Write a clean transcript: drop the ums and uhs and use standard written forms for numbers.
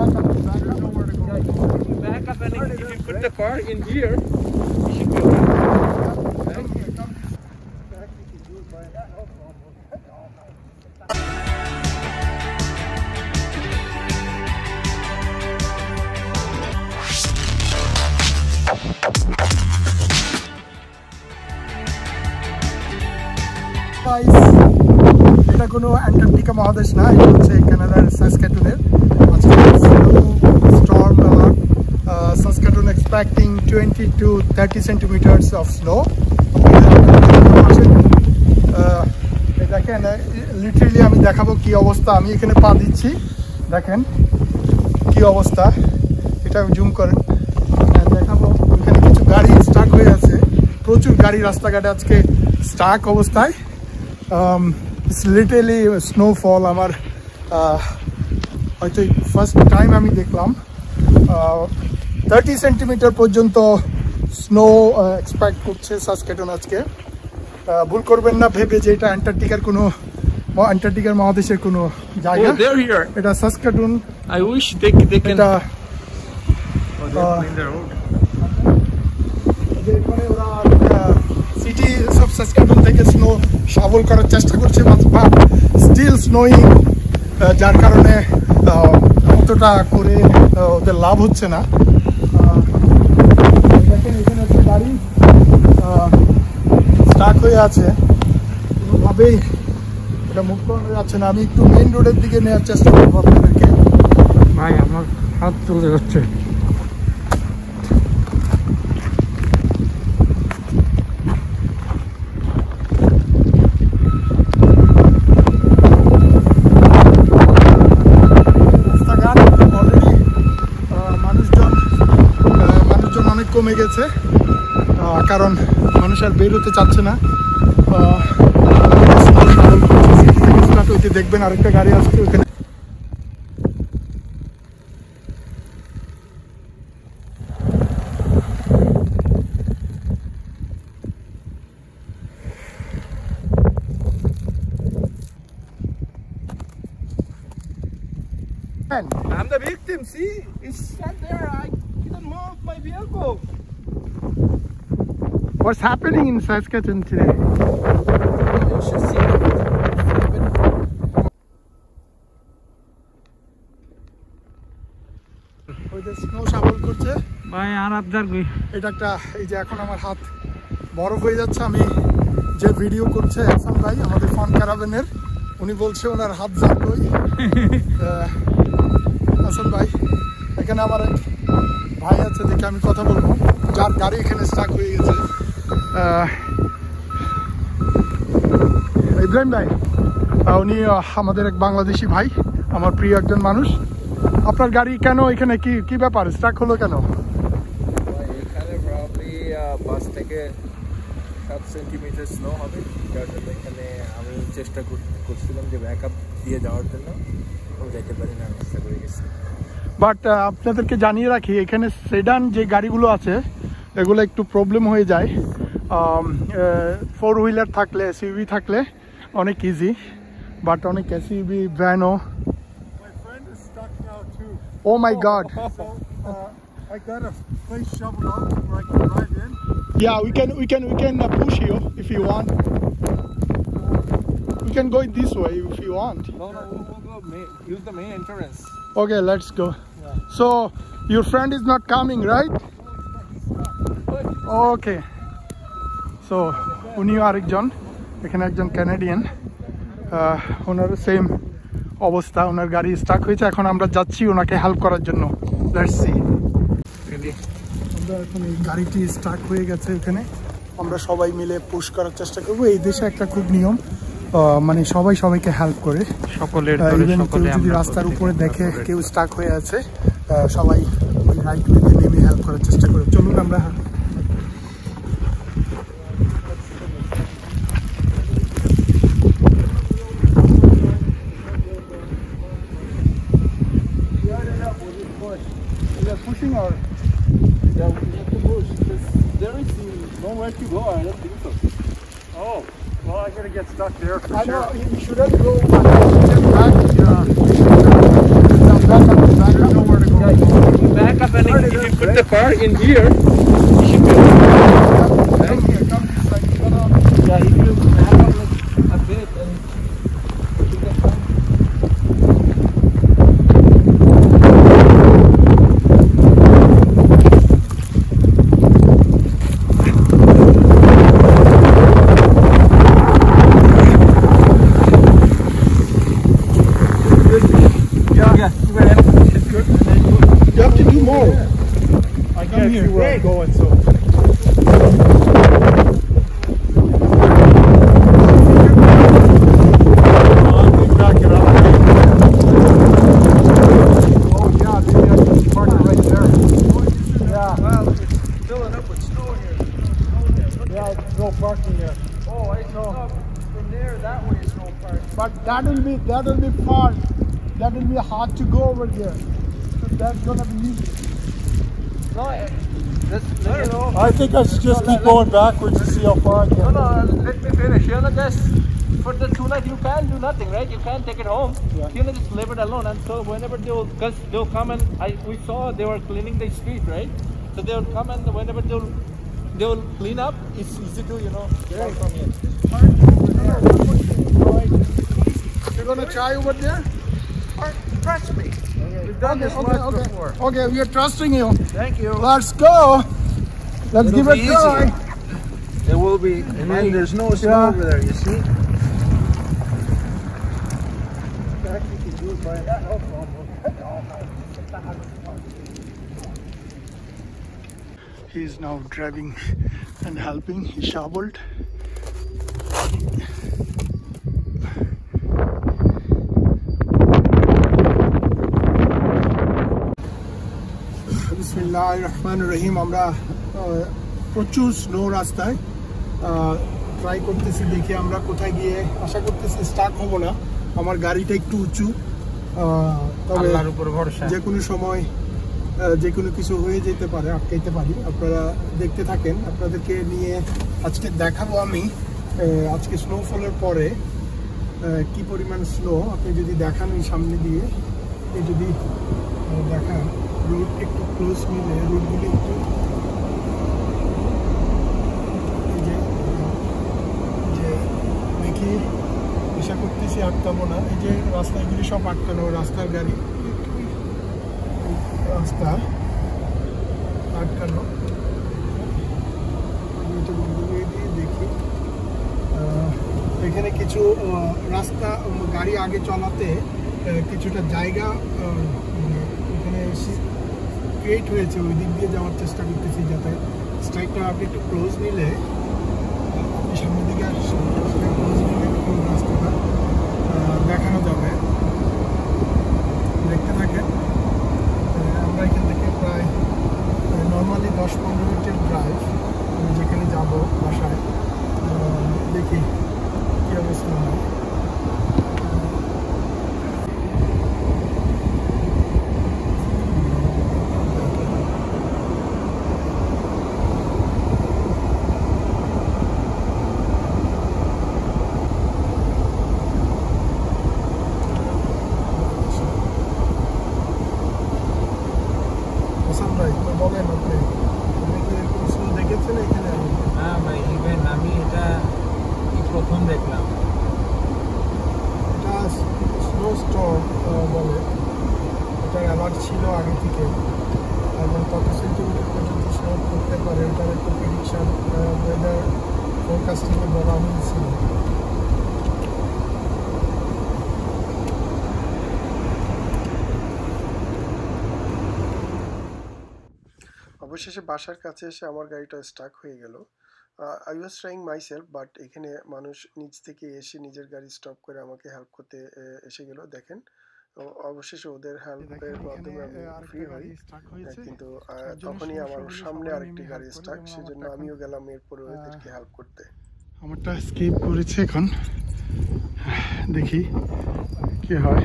There's nowhere to go. Yeah, you back up and if you put the car in here, you should be okay. এটা কোনো Antarctica মহাদেশ না, এটা হচ্ছে কানাডার সাসকাটুনের storm. Saskatoon expecting 20 to 30 centimeters of snow. দেখেন literally আমি দেখাবো কি অবস্থা। আমি এখানে পা দিচ্ছি, দেখেন কি অবস্থা। এটা জুম করেন, দেখাবো। এখানে কিছু গাড়ি স্টাক হয়ে আছে, প্রচুর গাড়ি রাস্তাঘাটে আজকে স্টাক অবস্থায়। It's literally snowfall. আমার হয়তো ফার্স্ট টাইম আমি দেখলাম 30 সেন্টিমিটার পর্যন্ত স্নো এক্সপেক্ট করছে সাসকাটুন আজকে। ভুল করবেন না ভেবে যে এটা অ্যান্টার্কটিকার কোনো অ্যান্টার্কটিকার মহাদেশের কোনো জায়গা। এটা Saskatoon. I wish they can. City সব সাসকাটুন থেকে স্নো শাবল করার চেষ্টা করছে, বাট স্টিল স্নোয়িং, যার কারণে অতটা করে ওদের লাভ হচ্ছে না। দেখেন এখানে একটা গাড়ি স্টাক হয়ে আছে, কোনোভাবেই এটা মুভ করানো যাচ্ছে না। আমি একটু মেইন রোডের দিকে নেওয়ার চেষ্টা করবো আপনাদেরকে। ভাই আমার হাত চলে যাচ্ছে। কমে গেছে, কারণ মানুষ আর বের হতে চাচ্ছে না। দেখবেন আরেকটা গাড়ি আসছে ওখানে। I'm the victim. See, it's stuck there. I couldn't move my vehicle. What's happening in Saskatoon today? You should see what's happening. ওইটা স্নো শাবল করছে ভাই। আর আপনার কই এটা একটা, এই যে এখন আমার হাত বরফ হয়ে যাচ্ছে। আমি যে ভিডিও করছে হাসান ভাই আমাদের ফান ক্যারাভেনের, উনি বলছে ওনার হাত জানতোই। হাসান ভাই, এখানে আমার এক ভাই আছে, দেখে আমি কথা বলবো, যার গাড়ি এখানে স্টাক হয়ে গেছে। ইব্রাহিম ভাই, উনি আমাদের এক বাংলাদেশি ভাই, আমার প্রিয় একজন মানুষ। আপনার গাড়ি কেন এখানে, কি ব্যাপার, স্টাক হলো কেন? এখানে প্রবাবলি বাস থেকে 7 সেন্টিমিটার স্নো হবে, যার জন্য এখানে আমি চেষ্টা করছিলাম যে ব্যাকআপ দিয়ে যাওয়ার জন্য, আমি যাইতে পারি না, চেষ্টা করে গেছি। বাট আপনাদেরকে জানিয়ে রাখি, এখানে সেডান যে গাড়িগুলো আছে এগুলো একটু প্রবলেম হয়ে যায়। 4 হুইলার থাকলে, এসইউভি থাকলে অনেক ইজি, বাট অনেক SUV ভ্যানও। Oh my God! So I got a place shoveled out where I can drive in. Yeah, we can push you if you want. We can go this way if you want. No, we'll go use the main entrance. Okay, let's go. Yeah. So your friend is not coming, right? Okay. So উনিও আরেকজন, এখানে একজন Canadian, ওনারও same অবস্থা, ওনার গাড়ি Starc হয়েছে। এখন আমরা যাচ্ছি ওনাকে হেল্প করার জন্য। Let's see. আমরা এখন এই গাড়িটি স্টাক হয়ে গেছে এখানে, আমরা সবাই মিলে পুশ করার চেষ্টা করবো। এই দেশে একটা খুব নিয়ম, মানে সবাই সবাইকে হেল্প করে, সকলের যদি রাস্তার উপরে দেখে কেউ স্টাক হয়ে আছে, সবাই ওই রাইট ওয়েতে নেমে হেল্প করার চেষ্টা করে। চলুন আমরা pushing or yeah, we have to push because there is nowhere to go. I don't think so. Oh, well, I'm gonna get stuck there for I sure. know you shouldn't go back. There's nowhere to the car in here, you should be able to. Come here, come this side. Yeah, if you back up like a bit and you can find. You have to do more. I Come can't here. see where I'm going, so. Back it up. Oh yeah, maybe I can park it right there. Yeah. Well, it's filling up with snow here. Yeah, there's no parking there. Oh, I saw from there, that way is no parking. But that will be far. That will be hard to go over there. So that's gonna be easy. No, let's know. I think I should just keep going backwards to see how far I No, can. let me finish. You know, just for the tonight, you can't do nothing, right? You can't take it home. Yeah. You know, just leave it alone. And so whenever they'll come and we saw they were cleaning the street, right? So they'll come and whenever they'll clean up, it's easy to, you know, walk from here. You're gonna try over there? Trust me. We've done this once before. Okay, we are trusting you. Thank you. Let's go. Let's It'll give it be a try. It will be, and then there's no snow Yeah. over there, you see? He is now driving and helping. He shoveled. বিসমিল্লাহির রহমানির রহিম। আমরা প্রচুর snow রাস্তায় try করতেছি, দেখি আমরা কোথায় গিয়ে আশা করতেছি স্টাক হব না। আমার গাড়িটা একটু উঁচু, তবে আল্লাহর উপর ভরসা। যে কোনো সময় যে কোনো কিছু হয়ে যেতে পারে, আটকাইতে পারি। আপনারা দেখতে থাকেন, আপনাদেরকে নিয়ে আজকে দেখাবো আমি আজকে স্নোফলের পরে কি পরিমাণ স্নো। আপনি যদি দেখান এই সামনে দিয়ে, এই যদি দেখান রোড একটু ক্লোজ মিলে, রোডগুলি একটু যে দেখি, আশা করতেছি আটকাবো না। এই যে রাস্তাগুলি সব আটকানো, রাস্তার গাড়ি রাস্তা আটকানো। দেখি এখানে কিছু রাস্তা গাড়ি আগে চলাতে কিছুটা জায়গা এখানে ক্রিয়েট হয়েছে, ওই দিক দিয়ে যাওয়ার চেষ্টা করতেছি যাতে স্ট্রাইকটা আপনি একটু ক্লোজ নিলে, আপনি সামনের দিকে ক্লোজ নিলে রাস্তাটা দেখানো যাবে। দেখতে থাকেন। আমরা এখান থেকে প্রায় নর্মালি 10-15 মিনিটের ড্রাইভ, যেখানে যাব বাসায়। দেখি কী অবস্থা হয়। বলেন আপনি কি এরকম স্নো দেখেছেন এখানে? না ভাই, ইভেন আমি এটা প্রথম দেখলাম। এটা স্নো স্টর্ম বলে, এটা অ্যালার্ট ছিল আগে থেকে, এবং কত সেন্টিমিটার পর্যন্ত স্নো করতে পারে এটার একটা প্রেডিকশন ওয়েদার ফোরকাস্টিংয়ে বলা হয়েছিল। অবশেষে বাসার কাছে এসে আমার গাড়িটা স্টাক হয়ে গেল। I was trying myself, but এখানে মানুষ নিজ থেকে এসে নিজের গাড়ি স্টপ করে আমাকে হেল্প করতে এসে গেল। দেখেন অবশেষে ওদের হেল্পের মাধ্যমে আমি ফ্রি হই, কিন্তু তখনই আমার সামনে আরেকটি গাড়ি স্টাক, সেজন্য আমিও গেলাম এরপরে ওদেরকে হেল্প করতে। আমারটা স্কিপ করেছে, এখন দেখি কি হয়।